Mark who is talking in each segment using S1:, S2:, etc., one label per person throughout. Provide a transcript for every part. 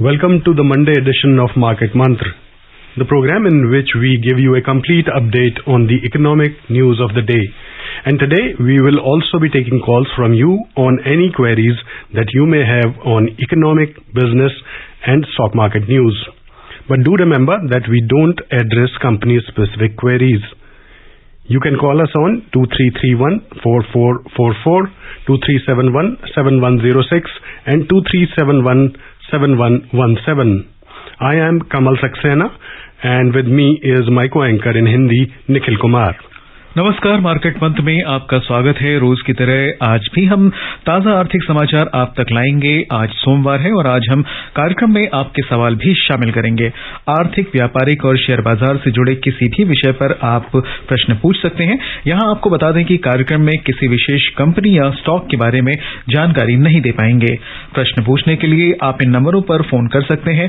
S1: Welcome to the Monday edition of Market Mantra, the program in which we give you a complete update on the economic news of the day. And today we will also be taking calls from you on any queries that you may have on economic, business and stock market news. But do remember that we don't address company-specific queries. You can call us on 2331-4444, 2371-7106 and 2371-7117. I am Kamal Saxena and with me is my co-anchor in Hindi, Nikhil Kumar.
S2: नमस्कार, market मंत्र में आपका स्वागत है। रोज की तरह आज भी हम ताजा आर्थिक समाचार आप तक लाएंगे। आज सोमवार है और आज हम कार्यक्रम में आपके सवाल भी शामिल करेंगे। आर्थिक, व्यापारिक और शेयर बाजार से जुड़े किसी भी विषय पर आप प्रश्न पूछ सकते हैं। यहाँ आपको बता दें कि कार्यक्रम में किसी विशेष कंपनी या स्टॉक के बारे में जानकारी नहीं दे पाएंगे। प्रश्न पूछने के लिए आप इन नंबरों पर फोन कर सकते हैं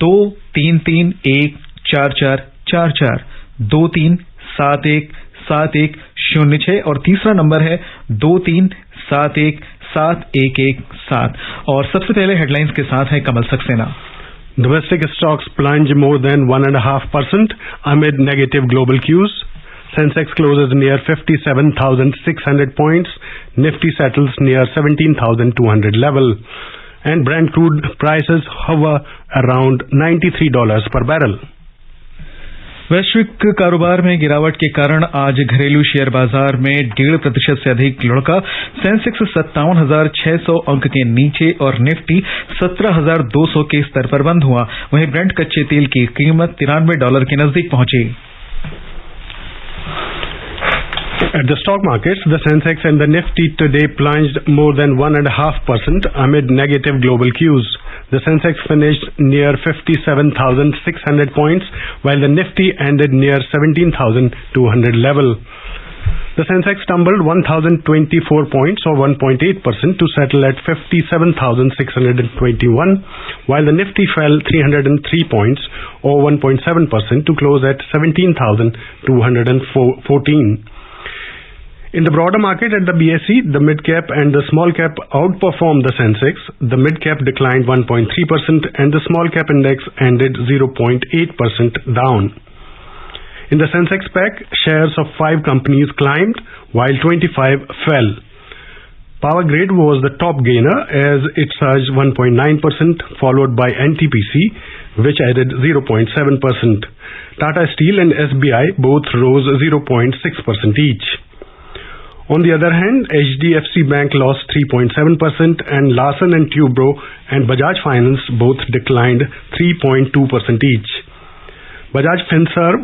S2: 23314444, 23717106 और तीसरा नंबर है 23717117। और सबसे पहले हेडलाइंस के साथ है कमल Saxena.
S1: Domestic stocks plunge more than 1.5% amid negative global cues. Sensex closes near 57,600 points. Nifty settles near 17,200 level. And Brent crude prices hover around $93 per barrel.
S2: वैश्विक कारोबार में गिरावट के कारण आज घरेलू शेयर बाजार में 1.5% से अधिक लुढ़का। सेंसेक्स 57,600 अंक के नीचे और निफ्टी 17,200 के स्तर पर बंद हुआ। वहीं ब्रेंट कच्चे तेल की कीमत $93 के नजदीक पहुंची।
S1: At the stock markets, the Sensex and the Nifty today plunged more than 1.5% amid negative global cues. The Sensex finished near 57,600 points, while the Nifty ended near 17,200 level. The Sensex tumbled 1,024 points or 1.8% to settle at 57,621, while the Nifty fell 303 points or 1.7% to close at 17,214. In the broader market at the BSE, the mid-cap and the small-cap outperformed the Sensex. The mid-cap declined 1.3% and the small-cap index ended 0.8% down. In the Sensex pack, shares of 5 companies climbed while 25 fell. Power Grid was the top gainer as it surged 1.9%, followed by NTPC, which added 0.7%. Tata Steel and SBI both rose 0.6% each. On the other hand, HDFC Bank lost 3.7% and Larsen & Toubro and Bajaj Finance both declined 3.2% each. Bajaj Finserv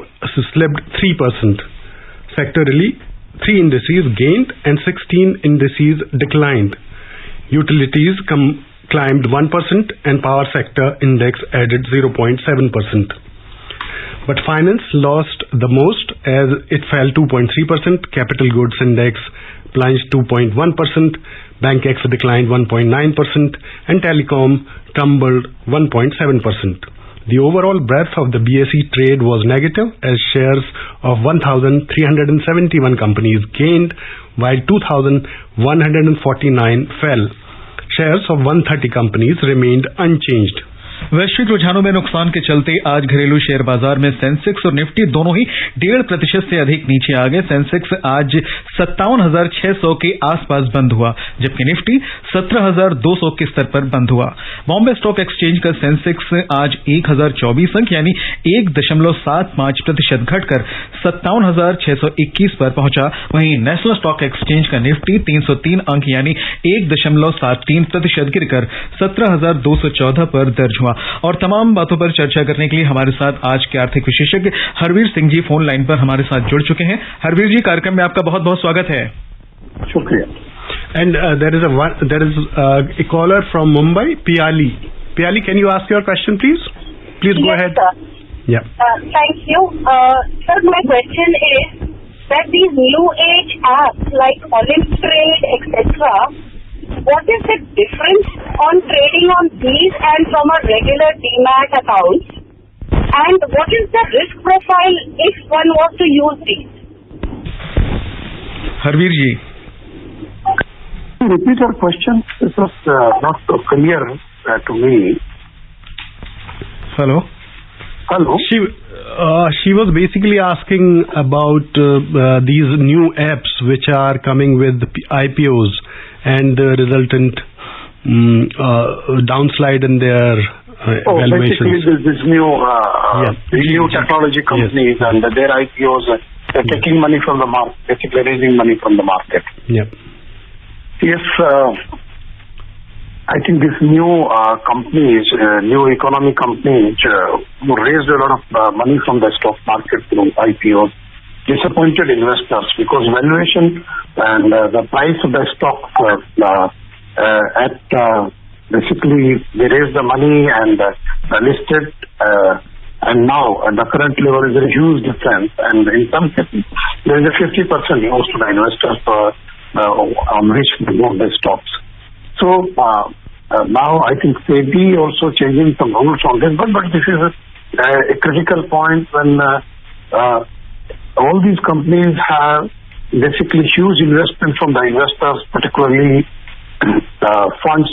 S1: slipped 3%. Sectorally, 3 indices gained and 16 indices declined. Utilities climbed 1% and power sector index added 0.7%. But finance lost the most as it fell 2.3%, capital goods index plunged 2.1%, BankX declined 1.9% and telecom tumbled 1.7%. The overall breadth of the BSE trade was negative as shares of 1,371 companies gained while 2,149 fell. Shares of 130 companies remained unchanged.
S2: वैश्विक रुझानों में नुकसान के चलते आज घरेलू share बाजार में सेंसेक्स और निफ्टी दोनों ही 1.5% से अधिक नीचे आ गए। सेंसेक्स आज 57,600 के आसपास बंद हुआ, जबकि निफ्टी 17,200 के स्तर पर बंद हुआ। बॉम्बे स्टॉक एक्सचेंज का सेंसेक्स आज 1,024 अंक यानी 1.75% घटकर 57,621 पर पहुंचा। वहीं नेशनल स्टॉक एक्सचेंज का निफ्टी 303 अंक यानी 1.73% गिरकर 17,214 पर दर्ज हुआ। और तमाम बातों पर चर्चा करने के लिए हमारे साथ आज के आर्थिक विशेषज्ञ हरवीर सिंह जी फोन लाइन पर हमारे साथ जुड़ चुके हैं। हरवीर जी, कार्यक्रम में आपका बहुत बहुत स्वागत है।
S3: शुक्रिया।
S1: And there is a caller from Mumbai, Piali. Piali, can you ask your question, please? Please go ahead.
S4: Sir.
S1: Yeah.
S4: Thank you. Sir, my question is that these new age apps like Olimtrade, etc., what is the difference on trading on these and from a regular Demat account? And what is the risk profile if one was to use these?
S2: Harveer ji,
S3: Repeat your question. This was not so clear to me.
S2: Hello.
S1: She was basically asking about these new apps which are coming with IPOs and the resultant downslide in their valuations.
S3: Basically this new new technology companies and their IPOs, they're taking money from the market, basically raising money from the market.
S1: Yep.
S3: Yes, I think these new companies, new economy companies who raised a lot of money from the stock market through IPOs, disappointed investors because valuation and the price of the stock basically they raised the money and listed and now at the current level is a huge difference, and in some cases there is a 50% loss to the investors on which they bought the stocks. So now I think SEBI also changing some rules on this, but this is a critical point when all these companies have basically huge investment from the investors, particularly funds.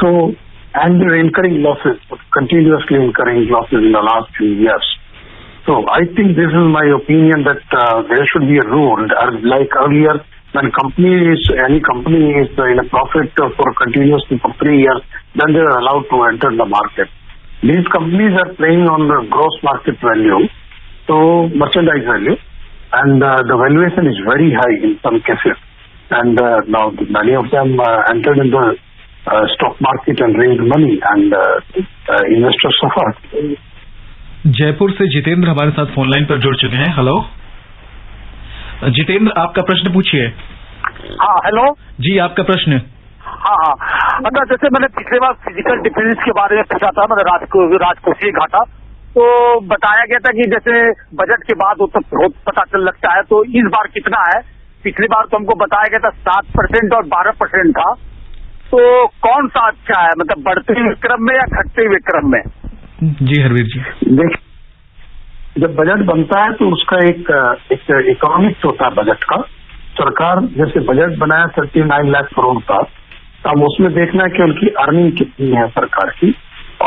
S3: So and they're incurring losses, continuously incurring losses in the last few years. So I think this is my opinion that there should be a rule like earlier. When any company is in a profit for continuously for 3 years, then they are allowed to enter the market. These companies are playing on the gross market value, so merchandise value, and the valuation is very high in some cases. And now many of them entered in the stock market and raised money, and investors suffered.
S2: Jaipur से जितेंद्र हमारे साथ phone line पर जुड़ चुके हैं। Hello Jitendra, आपका प्रश्न पूछिए।
S5: हाँ, हेलो
S2: जी, आपका प्रश्न।
S5: हाँ, मतलब जैसे मैंने पिछले बार फिजिकल डिफेंस के बारे में पूछा था, मतलब राजकोषीय घाटा, तो बताया गया था कि जैसे बजट के बाद वो तो बहुत पता चल लगता है, तो इस बार कितना है? पिछली बार तो हमको बताया गया था 7% और 12% था, तो कौन सा अच्छा है, मतलब बढ़ते हुए क्रम में या घटते हुए क्रम में?
S2: जी हरवीर जी,
S3: देखिए जब बजट बनता है तो उसका एक इकोनॉमिक्स होता है बजट का। सरकार जैसे बजट बनाया 39 लाख करोड़ का, अब उसमें देखना है कि उनकी अर्निंग कितनी है सरकार की,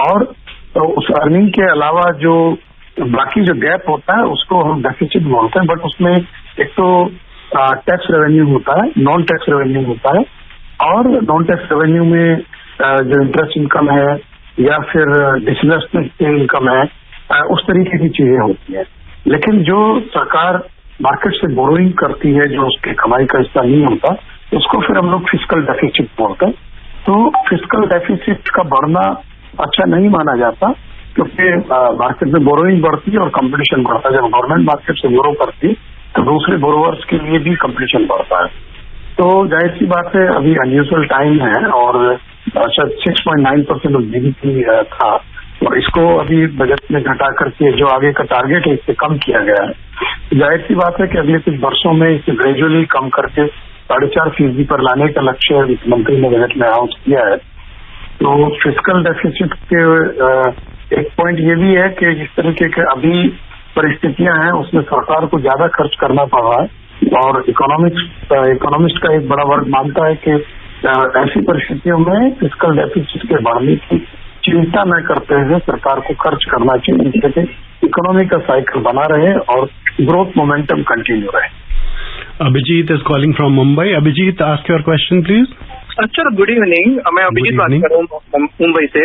S3: और तो उस अर्निंग के अलावा जो बाकी जो गैप होता है उसको हम डेफिसिट बोलते हैं। बट उसमें एक तो टैक्स रेवेन्यू होता है, नॉन टैक्स रेवेन्यू होता है, और नॉन टैक्स रेवेन्यू में जो इंटरेस्ट इनकम है या फिर डिसइन्वेस्टमेंट इनकम है, उस तरीके की चीजें होती है। लेकिन जो सरकार मार्केट से बोरोइंग करती है, जो उसके कमाई का हिस्सा नहीं होता, उसको फिर हम लोग फिस्कल डेफिसिट बोलते हैं। तो फिस्कल डेफिसिट का बढ़ना अच्छा नहीं माना जाता, क्योंकि मार्केट में बोरोइंग बढ़ती है और कंपटीशन बढ़ता है। जब गवर्नमेंट मार्केट से बोरो करती है तो दूसरे बोरोवर्स के लिए भी कंपटीशन बढ़ता है। तो जाहिर सी बात है, अभी अनयूजुअल टाइम है और शायद 6.9% ऑफ जीडीपी था, और इसको अभी बजट में घटा करके जो आगे का टारगेट है इससे कम किया गया है। जाहिर सी बात है कि अगले कुछ वर्षों में इसे ग्रेजुअली कम करके 4.5% पर लाने का लक्ष्य वित्त मंत्री ने बजट में अनाउंस किया है। तो फिस्कल डेफिसिट के एक पॉइंट ये भी है कि जिस तरीके के अभी परिस्थितियां हैं उसमें सरकार को ज्यादा खर्च करना पड़ रहा है, और इकोनॉमिस्ट का एक बड़ा वर्ग मानता है कि ऐसी परिस्थितियों में फिस्कल डेफिसिट के बढ़ने की चिंता न करते हुए सरकार को खर्च करना चाहिए, जिससे इकोनॉमी का साइकिल बना रहे और ग्रोथ मोमेंटम कंटिन्यू रहे।
S1: Abhijit is calling from Mumbai. Abhijit, ask your question, please.
S6: Sir good evening, मैं अभिजीत बात कर रहा हूँ मुंबई से।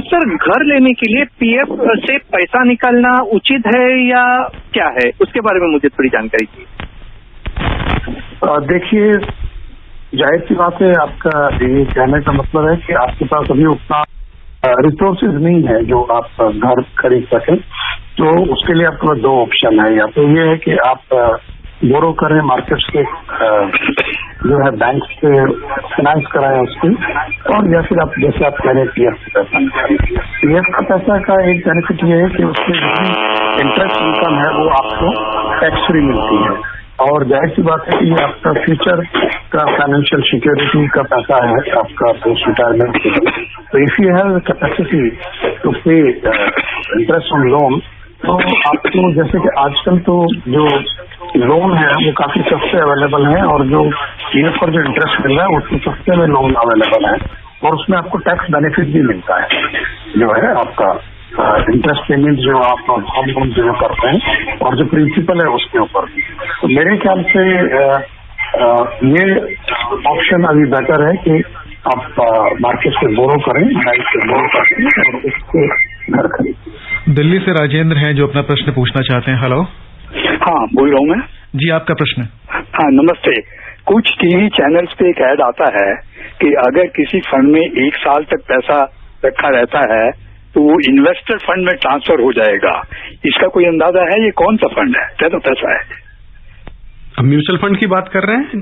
S6: सर, घर लेने के लिए पीएफ से पैसा निकालना उचित है या क्या है, उसके बारे में मुझे थोड़ी जानकारी चाहिए।
S3: देखिए, जाहिर सी बात है, आपका ये कहने का मतलब है कि आपके पास अभी उतना रिसोर्सेज नहीं है जो आप घर खरीद सकें। तो उसके लिए आपके पास दो ऑप्शन है, या तो ये है कि आप बोरो करें मार्केट से, जो है बैंक से फाइनेंस कराएं उसकी, और या फिर आप जैसे आप कह रहे हैं पीएफ का पैसा निकालें। पीएफ का पैसा का एक बेनिफिट ये है कि उसमें जितनी इंटरेस्ट इनकम है वो आपको टैक्स फ्री मिलती है, और जाहिर सी बात है कि ये आपका फ्यूचर का फाइनेंशियल सिक्योरिटी का पैसा है आपका पोस्ट रिटायरमेंट के लिए। तो if you have capacity to pay interest on loan, तो आपको जैसे कि आजकल तो जो लोन है वो काफी सस्ते अवेलेबल है, और जो पीएफ पर जो इंटरेस्ट मिल रहा है उसके सस्ते में लोन अवेलेबल है, और उसमें आपको टैक्स बेनिफिट भी मिलता है। जो है आपका इंटरेस्ट पेमेंट जो आप होम लोन जो करते हैं और जो प्रिंसिपल है उसके ऊपर भी। तो मेरे ख्याल से ये ऑप्शन अभी बेटर है कि आप मार्केट से बोरो करें, बैंक से बोरो करें और उससे घर खरीदें।
S2: दिल्ली से राजेंद्र हैं जो अपना प्रश्न पूछना चाहते हैं। हेलो।
S7: हाँ, बोल रहा हूँ मैं।
S2: जी, आपका प्रश्न।
S7: हाँ, नमस्ते। कुछ टीवी चैनल्स पे एक ऐड आता है कि अगर किसी फंड में 1 साल तक पैसा रखा रहता है तो वो इन्वेस्टर फंड में ट्रांसफर हो जाएगा। इसका कोई अंदाजा है? ये कौन सा फंड है? क्या तो पैसा है?
S1: अब म्यूचुअल फंड की बात कर रहे हैं।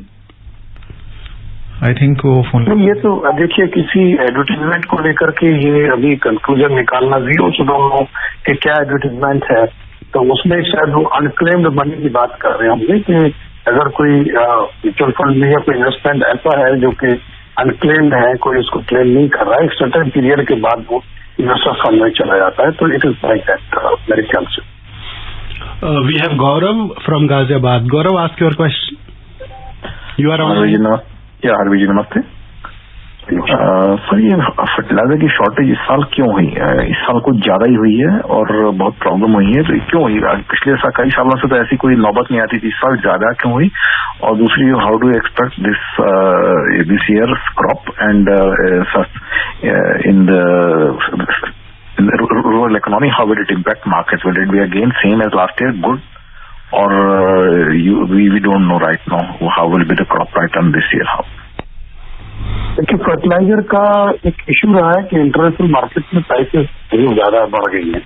S2: आई थिंक वो फोन
S3: नहीं, ये तो देखिए किसी एडवर्टीजमेंट को लेकर के ये अभी कंक्लूजन निकालना जीरो से दोनों कि क्या एडवर्टीजमेंट है, तो उसमें शायद वो अनक्लेम्ड मनी की बात कर रहे होंगे कि अगर कोई म्यूचुअल फंड में या कोई इन्वेस्टमेंट ऐसा है जो कि अनक्लेम्ड है, कोई उसको क्लेम नहीं कर रहा है, एक सर्टेन पीरियड के बाद वो इन्वेस्टर फंड में चला जाता है, तो इट इज लाइक दैट मेरे ख्याल से।
S1: We have Gaurav from Ghaziabad. Gaurav, ask your question. You are on.
S8: हरवी जी नमस्ते। सर, ये फर्टिलाइजर की शॉर्टेज इस साल क्यों हुई है? इस साल कुछ ज्यादा ही हुई है और बहुत प्रॉब्लम हुई है, तो क्यों हुई? पिछले साल कई सालों से तो ऐसी कोई नौबत नहीं आती थी, इस साल ज्यादा क्यों हुई? और दूसरी, how do expect this year crop and in the rural economy, how will it impact markets? Will it be again same as last year, good, or we don't know right now how will be the crop pattern this year? How?
S3: देखिए, fertiliser का एक issue रहा है कि international market में prices बहुत ज्यादा बढ़ गई हैं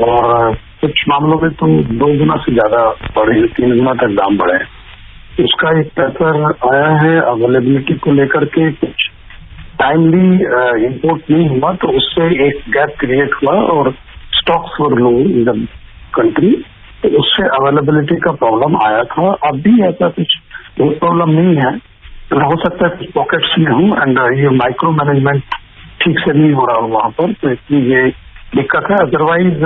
S3: और कुछ मामलों में तो 2 गुना से ज्यादा बढ़े, 3 गुना तक दाम बढ़े। उसका एक प्रेशर आया है अवेलेबिलिटी को लेकर के, कुछ टाइमली इंपोर्ट नहीं हुआ तो उससे एक गैप क्रिएट हुआ और stocks were low in the country, तो उससे अवेलेबिलिटी का प्रॉब्लम आया था। अब भी ऐसा कुछ बहुत प्रॉब्लम नहीं है, हो सकता है कुछ पॉकेट्स में हो एंड ये माइक्रो मैनेजमेंट ठीक से नहीं हो रहा हो वहां पर, तो इसलिए ये दिक्कत है। अदरवाइज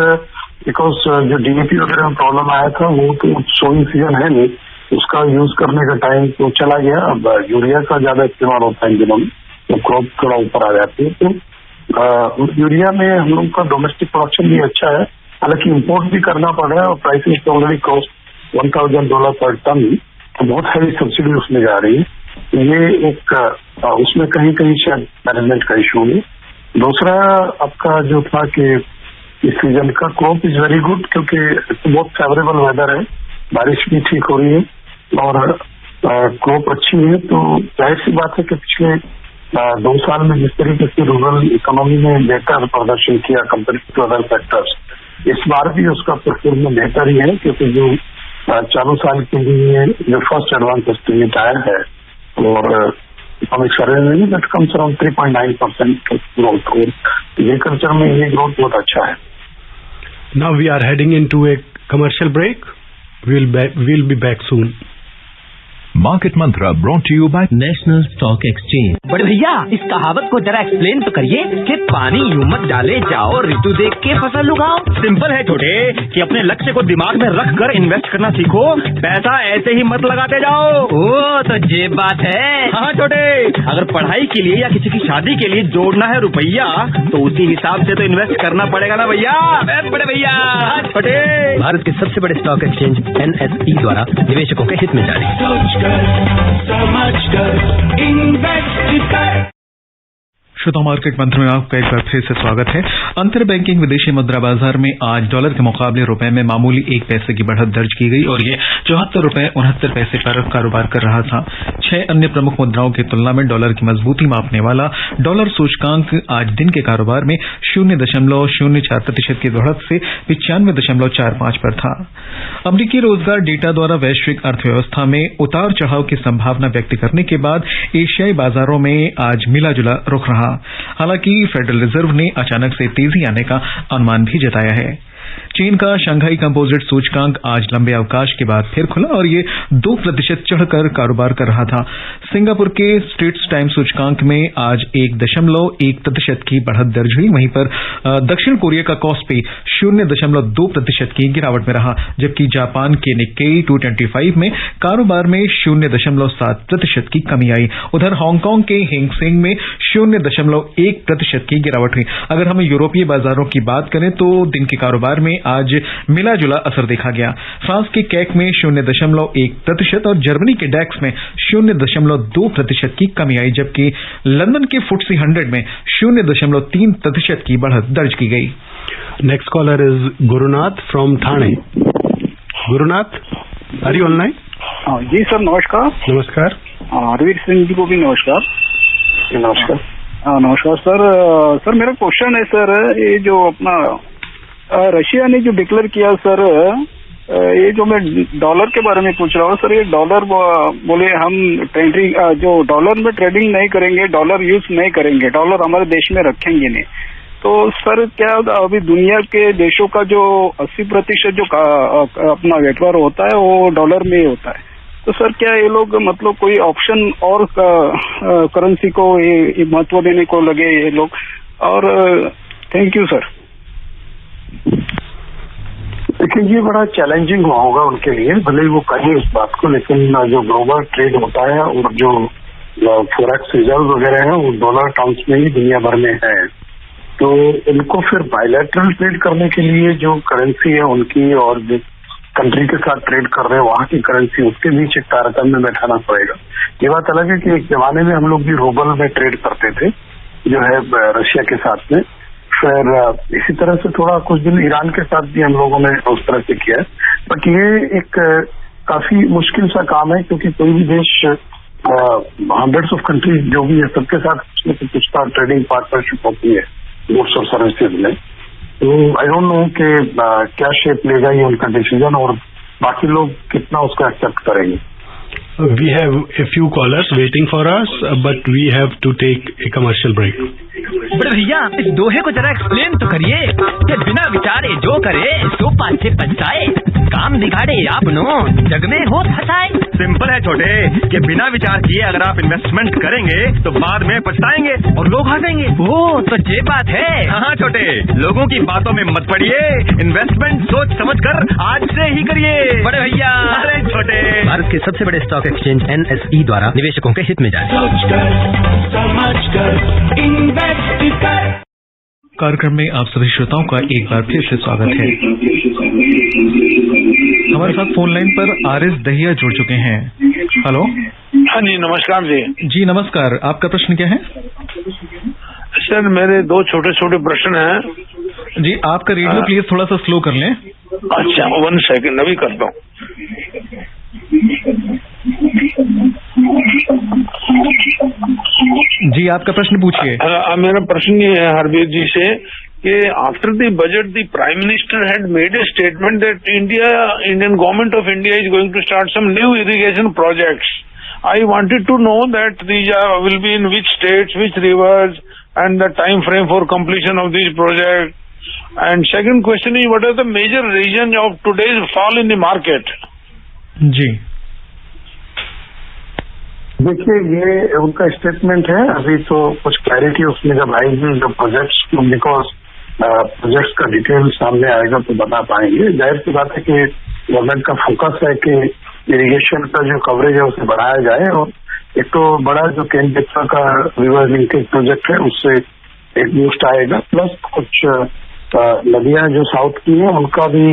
S3: बिकॉज जो डीएपी वगैरह में प्रॉब्लम आया था वो तो सोइंग सीजन है नहीं, उसका यूज करने का टाइम तो चला गया। अब यूरिया का ज्यादा इस्तेमाल होता है इन दिनों में, तो क्रॉप थोड़ा ऊपर आ जाती है। तो यूरिया में हम लोग का डोमेस्टिक प्रोडक्शन भी अच्छा है, हालांकि इम्पोर्ट भी करना पड़ रहा है और प्राइसेस तो ऑलरेडी कॉस्ट $1,000 पर टन, तो बहुत हैवी सब्सिडी उसमें जा रही है। ये एक उसमें कहीं कहीं शायद मैनेजमेंट का इशू है। दूसरा आपका जो था कि इस सीजन का क्रॉप इज वेरी गुड, क्योंकि बहुत फेवरेबल वेदर है, बारिश भी ठीक हो रही है और क्रॉप अच्छी है। तो जाहिर सी बात है कि पिछले 2 साल में जिस तरीके से रूरल इकोनॉमी में बेहतर प्रदर्शन किया कंपेयर टू अदर सेक्टर्स, इस बार भी उसका परफॉर्मेंस बेहतर ही है, क्योंकि जो चालू साल के लिए जो फर्स्ट एडवांस एस्टिमेट आया है और इकोनॉमिक सर्वे में दैट कम्स अराउंड 3.9% ग्रोथ, और एग्रीकल्चर में ये ग्रोथ बहुत अच्छा है।
S1: Now we are heading into a commercial break. we'll be back soon.
S9: Market mantra brought to you by
S10: National Stock Exchange. बड़े भैया, इस कहावत को जरा एक्सप्लेन तो करिए कि पानी यूं मत डाले जाओ, ऋतु देख के फसल उगाओ।
S11: सिंपल है छोटे, कि अपने लक्ष्य को दिमाग में रख कर इन्वेस्ट करना सीखो, पैसा ऐसे ही मत लगाते जाओ।
S10: ओ, तो ये बात है।
S11: हाँ छोटे, अगर पढ़ाई के लिए या किसी की शादी के लिए जोड़ना है रुपया, तो उसी हिसाब से तो इन्वेस्ट करना पड़ेगा ना भैया। बड़े भैया। छोटे,
S10: भारत के सबसे बड़े स्टॉक एक्सचेंज NSE द्वारा निवेशकों के हित में जारी।
S2: श्रोता, मार्केट मंत्र में आपका एक बार फिर से स्वागत है। अंतर बैंकिंग विदेशी मुद्रा बाजार में आज डॉलर के मुकाबले रुपए में मामूली 1 पैसे की बढ़त दर्ज की गई और ये 74 रुपए 69 पैसे पर कारोबार कर रहा था। 6 अन्य प्रमुख मुद्राओं की तुलना में डॉलर की मजबूती मापने वाला डॉलर सूचकांक आज दिन के कारोबार में 0.04% की बढ़त से 95.45 पर था। अमरीकी रोजगार डेटा द्वारा वैश्विक अर्थव्यवस्था में उतार चढ़ाव की संभावना व्यक्त करने के बाद एशियाई बाजारों में आज मिला जुला रुख रहा। हालांकि फेडरल रिजर्व ने अचानक से तेजी आने का अनुमान भी जताया है। चीन का शंघाई कंपोजिट सूचकांक आज लंबे अवकाश के बाद फिर खुला और ये 2% चढ़कर कारोबार कर रहा था। सिंगापुर के स्ट्रेट्स टाइम सूचकांक में आज 1.1% की बढ़त दर्ज हुई। वहीं पर दक्षिण कोरिया का कॉस्पी 0.2% की गिरावट में रहा, जबकि जापान के निक्केई 225 में कारोबार में 0.7% की कमी आई। उधर हांगकांग के हैंग सेंग में 0.1% की गिरावट हुई। अगर हम यूरोपीय बाजारों की बात करें तो दिन के कारोबार में आज मिला जुला असर देखा गया। फ्रांस के कैक में 0.1% और जर्मनी के डैक्स में 0.2% की कमी आई, जबकि लंदन के FTSE 100 में 0.3% की बढ़त दर्ज की गई।
S1: Next caller is Gurunath from Thane. Gurunath, are you online?
S12: Ji sir, नमस्कार।
S1: नमस्कार।
S12: हरवीर सिंह जी को भी नमस्कार।
S3: नमस्कार।
S12: नमस्कार सर। सर मेरा क्वेश्चन है सर, ये जो अपना रशिया ने जो डिक्लेयर किया सर, ये जो मैं डॉलर के बारे में पूछ रहा हूँ सर, ये डॉलर बोले हम ट्रेडिंग जो डॉलर में ट्रेडिंग नहीं करेंगे, डॉलर यूज नहीं करेंगे, डॉलर हमारे देश में रखेंगे नहीं, तो सर क्या अभी दुनिया के देशों का जो 80% जो अपना व्यापार होता है वो डॉलर में ही होता है, तो सर क्या ये लोग मतलब कोई ऑप्शन और करेंसी को ये महत्व देने को लगे ये लोग? और थैंक यू सर।
S3: देखिए, ये बड़ा चैलेंजिंग होगा उनके लिए, भले ही वो कहें इस बात को, लेकिन जो ग्लोबल ट्रेड होता है और जो फॉरेक्स रिजर्व वगैरह है वो डॉलर टर्म्स में ही दुनिया भर में है, तो इनको फिर बायलैटरल ट्रेड करने के लिए जो करेंसी है उनकी और जो कंट्री के साथ ट्रेड कर रहे हैं वहां की करेंसी, उसके बीच एक तारतम्य में बैठाना पड़ेगा। ये बात अलग है कि एक जमाने में हम लोग भी रूबल में ट्रेड करते थे जो है रशिया के साथ में, फिर इसी तरह से थोड़ा कुछ दिन ईरान के साथ भी हम लोगों ने उस तरह से किया है, बट ये एक काफी मुश्किल सा काम है, क्योंकि कोई भी देश हंड्रेड्स ऑफ कंट्रीज जो भी है सबके साथ कुछ ट्रेडिंग पार्टनरशिप होती है गुड्स और सर्विसेज में, तो आई डोंट नो कि क्या शेप लेगा ये उनका डिसीजन और बाकी लोग कितना उसको एक्सेप्ट करेंगे।
S1: We have a few callers waiting for us, but we have to take a commercial break.
S10: बड़े भैया, इस दोहे को जरा एक्सप्लेन तो करिए कि बिना विचारे जो करे सो पाछे पछताए, काम बिगाड़े आपनो जग में हो फसाए।
S11: सिंपल है छोटे, कि बिना विचार किए अगर आप इन्वेस्टमेंट करेंगे तो बाद में पछताएंगे और लोग हंसेंगे।
S10: ओ तो ये बात है।
S11: हाँ छोटे, लोगों की बातों में मत पड़िए, इन्वेस्टमेंट सोच समझ कर आज से ही करिए।
S10: बड़े भैया।
S11: अरे छोटे,
S10: भारत के सबसे बड़े स्टॉक एक्सचेंज NSE द्वारा निवेशकों के हित में जारी।
S2: कार्यक्रम में आप सभी श्रोताओं का एक बार फिर से स्वागत है। हमारे साथ फोन लाइन पर RS दहिया जुड़ चुके हैं। हेलो।
S13: हाँ जी, नमस्कार जी।
S2: जी नमस्कार, आपका प्रश्न क्या है?
S13: सर मेरे दो छोटे छोटे प्रश्न हैं।
S2: जी आपका रेडियो प्लीज थोड़ा सा स्लो कर लें।
S13: अच्छा, 1 सेकंड, अभी करता हूँ।
S2: जी आपका प्रश्न पूछिए।
S13: मेरा प्रश्न ये है हरवीर जी से कि after the budget the prime minister had made a statement that Indian government of India is going to start some new irrigation projects. I wanted to know that these will be in which states, which rivers, and the time frame for completion of these projects. And second question is, what are the major reasons of today's fall in the market?
S2: जी
S3: देखिए, ये उनका statement है, अभी तो कुछ clarity उसमें जब आएगी जो प्रोजेक्ट्स, बिकॉज प्रोजेक्ट्स का डिटेल सामने आएगा तो बता पाएंगे। जाहिर सी बात है कि गवर्नमेंट का फोकस है कि इरिगेशन का जो कवरेज है उसे बढ़ाया जाए, और एक तो बड़ा जो केन-बेतवा का रिवर लिंकेज प्रोजेक्ट है उससे एक बूस्ट आएगा, प्लस कुछ नदियां जो साउथ की हैं उनका भी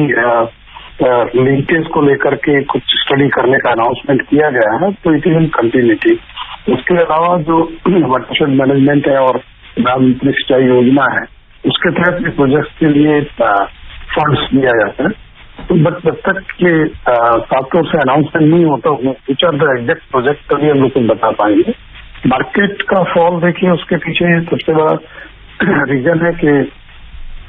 S3: लिंकेज को लेकर के कुछ स्टडी करने का अनाउंसमेंट किया गया है, तो इट इज इन कंटिन्यूटी। उसके अलावा जो वाटरशेड मैनेजमेंट है और प्रधानमंत्री सिंचाई योजना है उसके तहत भी प्रोजेक्ट के लिए फंड्स दिया जाता है। तो बट जब तक ये साफ तौर से अनाउंसमेंट नहीं होता which are the exact project तभी हम लोग कुछ बता पाएंगे। मार्केट का फॉल देखिए, उसके पीछे सबसे बड़ा रीजन है कि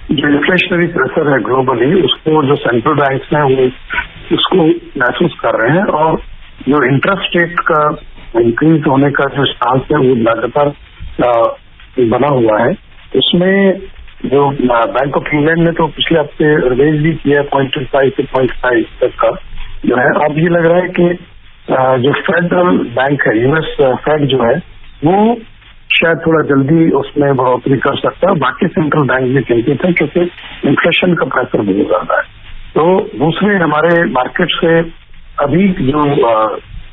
S3: जो इन्फ्लेशनरी प्रेशर है ग्लोबली उसको जो सेंट्रल बैंक्स हैं वो उसको महसूस कर रहे हैं, और जो इंटरेस्ट रेट का इंक्रीज होने का जो चांस है वो लगातार बना हुआ है। उसमें जो बैंक ऑफ इंग्लैंड ने तो पिछले हफ्ते रिवाइज भी किया 0.25 से 0.5 तक का जो है। अब ये लग रहा है कि जो फेडरल बैंक है, यूएस फेड जो है, वो शायद थोड़ा जल्दी उसमें बढ़ोतरी कर सकता है। बाकी सेंट्रल बैंक भी चिंतित है क्योंकि इन्फ्लेशन का प्रेशर बहुत ज्यादा है। तो दूसरे हमारे मार्केट से अभी जो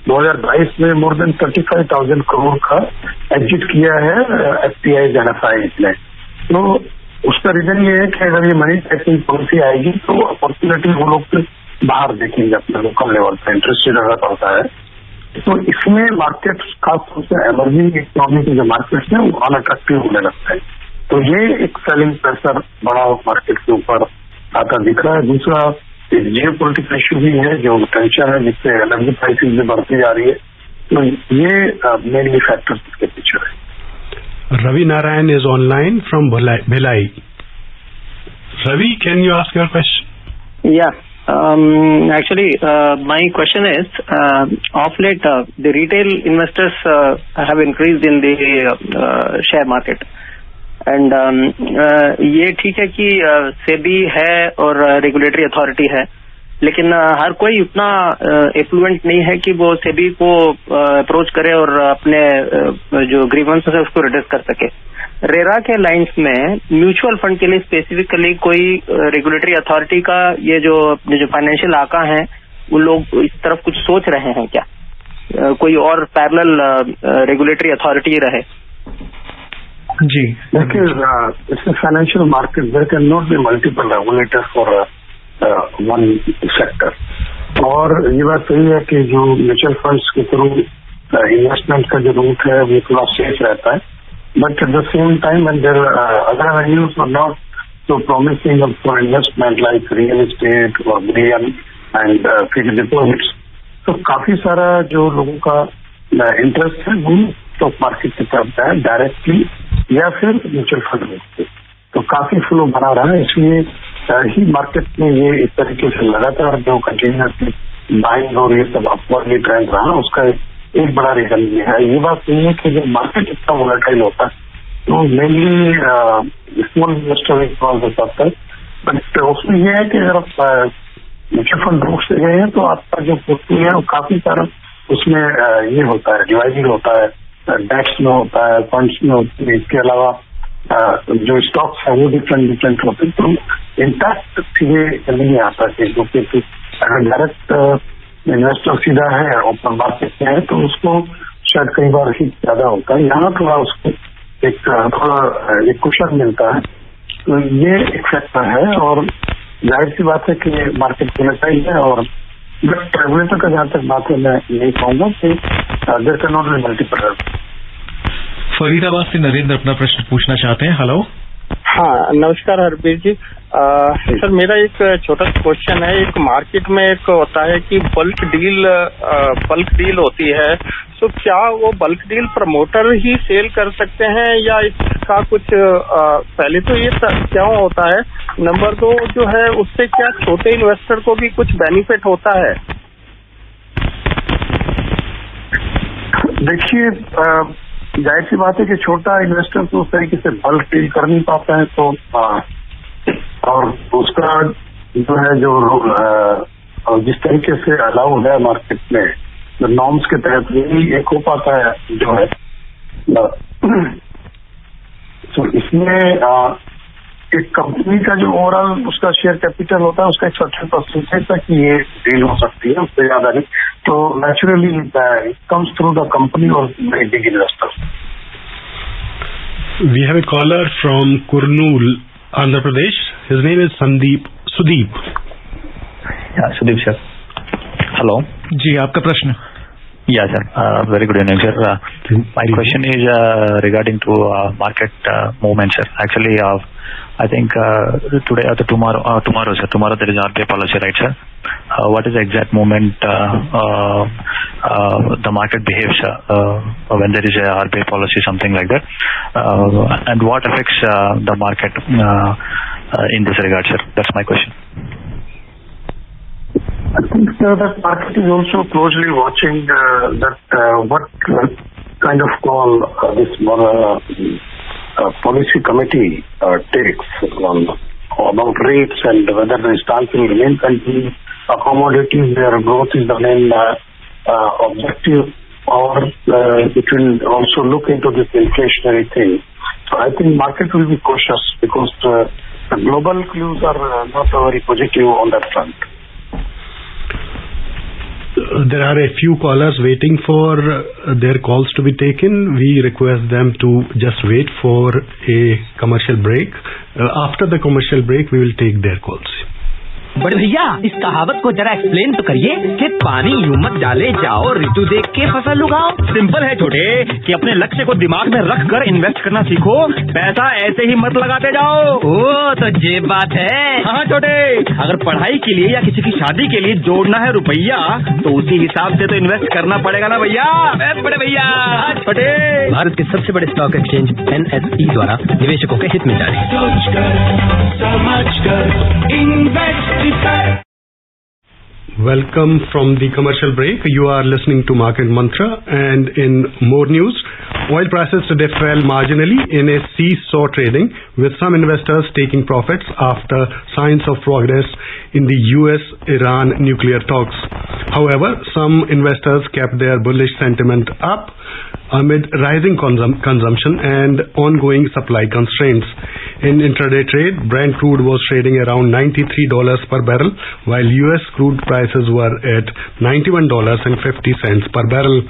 S3: 2022 में मोर देन 35,000 करोड़ का एग्जिट किया है एफपीआई एनएफआई ने। तो उसका रीजन ये है कि अगर ये मनी टाइपिंग पॉलिसी आएगी तो अपॉर्चुनिटी वो लोग बाहर देखेंगे अपने लोकल लेवल पर, इंटरेस्ट रेट अगर बढ़ता है तो इसमें मार्केट खासतौर से एमर्जिंग इकोनॉमी के जो मार्केट्स हैं वो अनअट्रैक्टिव होने लगता है। तो ये एक सेलिंग प्रेशर बड़ा मार्केट के ऊपर आता दिख रहा है। दूसरा जियो पोलिटिकल इश्यू भी है, जो टेंशन है जिससे एनर्जी प्राइसेस भी बढ़ती जा रही है। तो ये मेनली फैक्टर्स इसके पीछे है।
S1: Ravi Narayan is online from Bhilai. Ravi, can you ask your question?
S14: Yeah. Actually, my question is, of late, the retail investors have increased in the share market. And ये ठीक है कि सेबी है और regulatory authority है, लेकिन हर कोई उतना एफ्लुएंट नहीं है कि वो सेबी को अप्रोच करे और अपने जो ग्रीवेंस है उसको रिड्यूस कर सके। रेरा के लाइंस में म्यूचुअल फंड के लिए स्पेसिफिकली कोई रेगुलेटरी अथॉरिटी का ये जो फाइनेंशियल आका हैं वो लोग इस तरफ कुछ सोच रहे हैं क्या? कोई और पैरेलल रेगुलेटरी अथॉरिटी रहे?
S2: जी
S3: देखिए, इसमें financial market there can not be multiple regulator for one sector. और ये बात सही है कि जो म्यूचुअल फंड्स के थ्रू इन्वेस्टमेंट का जो रूट है वो थोड़ा सेफ रहता है, but at the same time when there other avenues are not so promising for investment like real estate और बुलियन एंड फिक्स्ड डिपॉजिट्स, तो काफी सारा जो लोगों का इंटरेस्ट है वो स्टॉक मार्केट की तरफ है डायरेक्टली या फिर म्यूचुअल फंड में। तो काफी फ्लो बना रहा है, इसलिए ही मार्केट में ये इस तरीके से लगातार जो कंटिन्यूसली बाइंग और ये सब अपवर्डली ट्रेंड रहा, उसका एक बड़ा रीजन ये है। ये बात नहीं है कि जब मार्केट इतना वोलेटाइल होता है तो मेनली स्मॉल इन्वेस्टर हो सकता है, बट उसमें यह है कि अगर आप म्यूचुअल फंड रूट से गए हैं तो आपका जो पोर्टफोलियो है वो काफी सारा उसमें ये होता है, डिवाइडेड होता है, डेट्स में होता है, फंड्स में होती है, इसके अलावा जो स्टॉक्स है वो डिफरेंट होते हैं। तो इंटैक्ट सीधे नहीं आता कि क्योंकि अगर डायरेक्ट इन्वेस्टर सीधा है ओपन मार्केट में है तो उसको शायद कई बार ही ज्यादा होता है, यहाँ थोड़ा उसको एक थोड़ा एक कुशन मिलता है। तो ये एक फैक्टर है और जाहिर सी बात है कि मार्केट वोलेटाइल है। और बट रेगुलेटर का जहाँ तक बात है मैं यही कहूंगा कि there can not be multiple.
S2: Faridabad से नरेंद्र अपना प्रश्न पूछना चाहते हैं। हेलो।
S15: हाँ, नमस्कार हरबीर जी। सर मेरा एक छोटा सा क्वेश्चन है। एक मार्केट में एक होता है कि बल्क डील होती है, तो क्या वो बल्क डील प्रमोटर ही सेल कर सकते हैं या इसका कुछ पहले तो ये क्या होता है, नंबर 2 जो है उससे क्या छोटे इन्वेस्टर को भी कुछ बेनिफिट होता है?
S3: देखिए, जाहिर सी बात है कि छोटा इन्वेस्टर तो उस तरीके से बल्क डील कर नहीं पाता है, तो और उसका जो है जो जिस तरीके से अलाउ है मार्केट में जो नॉर्म्स के तहत यही एक हो पाता है जो है। तो इसमें एक कंपनी का जो ओवरऑल उसका शेयर कैपिटल होता है उसका 130% तक ये डील हो सकती है, उससे ज्यादा नहीं। तो naturally it comes through the company और very big investors.
S1: We have a caller from Kurnool, Andhra Pradesh. His name is Sudeep.
S16: Yeah, Sudeep sir. Hello.
S2: जी, आपका प्रश्न?
S16: Yeah, sir. Very good evening, sir. My question is regarding to market movement, sir. Actually, I think today or tomorrow, sir. Tomorrow there is RBI policy, right, sir? What is the exact moment the market behaves when there is a RBI policy, something like that, and what affects the market in this regard, sir? That's my question.
S3: I think that market is also closely watching what kind of call this policy committee takes about rates and whether the stance will remain continuing accommodative, their growth is the main objective, or it will also look into this inflationary thing. So I think market will be cautious because the global clues are not very positive on that front.
S1: There are a few callers waiting for their calls to be taken. We request them to just wait for a commercial break. After the commercial break, we will take their calls.
S10: बड़े भैया इस कहावत को जरा explain तो करिए कि पानी यूं मत डाले जाओ ऋतु देख के फसल उगाओ।
S11: सिंपल है छोटे कि अपने लक्ष्य को दिमाग में रख कर इन्वेस्ट करना सीखो, पैसा ऐसे ही मत लगाते जाओ।
S10: ओ तो ये बात है।
S11: हाँ छोटे, अगर पढ़ाई के लिए या किसी की शादी के लिए जोड़ना है रुपया तो उसी हिसाब से तो इन्वेस्ट करना पड़ेगा ना भैया। बड़े भैया छोटे।
S10: भारत के सबसे बड़े स्टॉक एक्सचेंज NSE द्वारा निवेशकों के हित में जारी।
S1: Welcome from the commercial break. You are listening to Market Mantra, and in more news, oil prices today fell marginally in a seesaw trading, with some investors taking profits after signs of progress in the US-Iran nuclear talks. However, some investors kept their bullish sentiment up amid rising consumption and ongoing supply constraints. In intraday trade, Brent crude was trading around $93 per barrel, while US crude prices were at $91.50 per barrel.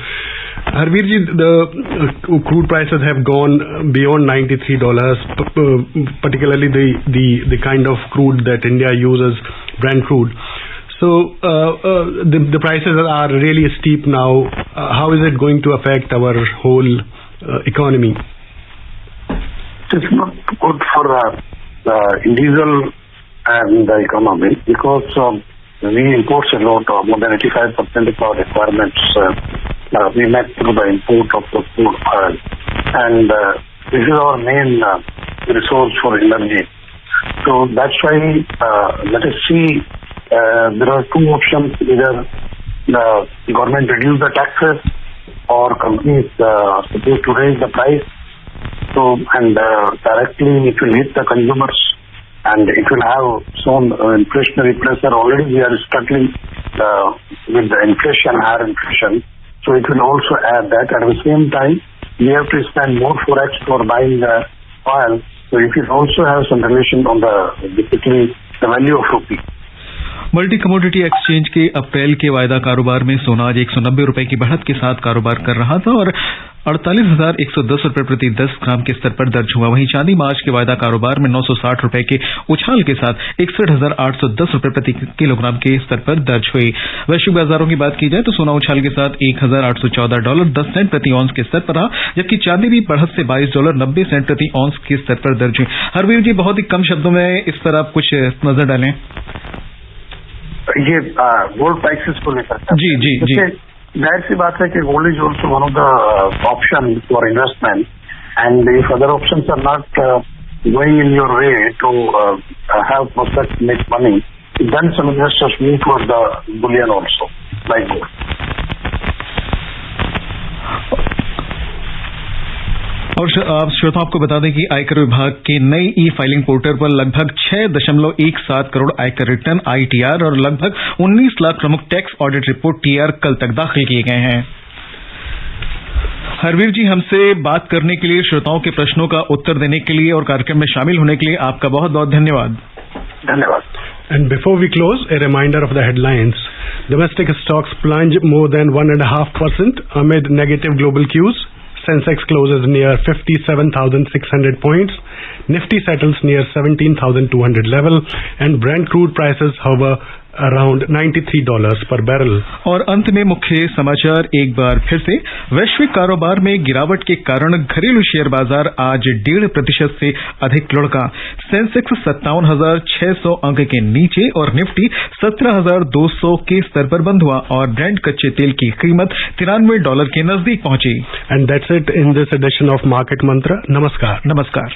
S1: Harveerji, the crude prices have gone beyond $93, particularly the kind of crude that India uses, Brent crude. So the prices are really steep now. How is it going to affect our whole economy?
S3: It's not good for individual and the economy because we import a lot, more than 85% of our requirements we met through the import of the crude oil, and this is our main resource for energy. So that's why let us see. There are two options: either the government reduce the taxes, or companies supposed to raise the price. So and directly it will hit the consumers, and it will have some inflationary pressure. Already we are struggling with the inflation, higher inflation. So it will also add that. At the same time, we have to spend more forex for buying oil. So it will also have some relation on basically the value of rupee.
S2: Multi commodity exchange के अप्रैल के वायदा कारोबार में सोना आज 190 रुपए की बढ़त के साथ कारोबार कर रहा था और 48,110 रुपए प्रति 10 ग्राम के स्तर पर दर्ज हुआ। वहीं चांदी मार्च के वायदा कारोबार में 960 रुपए के उछाल के साथ 61,810 रुपए प्रति किलोग्राम के स्तर पर दर्ज हुई। वैश्विक बाजारों की बात की जाए तो सोना उछाल के साथ $1,814.10 प्रति ऑन्स के स्तर पर रहा, जबकि चांदी भी बढ़त से $22.90 प्रति ऑन्स के स्तर पर दर्ज हुई। हरवीर जी, बहुत ही कम शब्दों में इस पर आप कुछ नजर डालें।
S3: ये गोल्ड प्राइसेस को लेकर
S2: जी जी जी,
S3: जाहिर सी बात है कि gold is also one of the option for investment, and if other options are not going in your way to have prospect make money, then some investors move for the bullion also like gold.
S2: और आप श्रोताओं को बता दें कि आयकर विभाग के नई ई फाइलिंग पोर्टल पर लगभग 6.17 करोड़ आयकर रिटर्न ITR और लगभग 19 लाख प्रमुख टैक्स ऑडिट रिपोर्ट TR कल तक दाखिल किए गए हैं। हरवीर जी, हमसे बात करने के लिए, श्रोताओं के प्रश्नों का उत्तर देने के लिए और कार्यक्रम में शामिल होने के लिए आपका बहुत बहुत धन्यवाद।
S3: धन्यवाद।
S1: And before we close, a reminder of the headlines. Domestic stocks plunge more than 1.5% amid negative global cues. Sensex closes near 57,600 points. Nifty settles near 17,200 level, and Brent crude prices hover around $93 per barrel.
S2: और अंत में मुख्य समाचार एक बार फिर से। वैश्विक कारोबार में गिरावट के कारण घरेलू शेयर बाजार आज 1.5% से अधिक लुढ़का। सेंसेक्स 57,600 अंक के नीचे और निफ्टी 17,200 के स्तर पर बंद हुआ और ब्रेंट कच्चे तेल की कीमत $93 के नजदीक पहुंची।
S1: And that's it in this edition of Market Mantra. Namaskar.
S2: नमस्कार।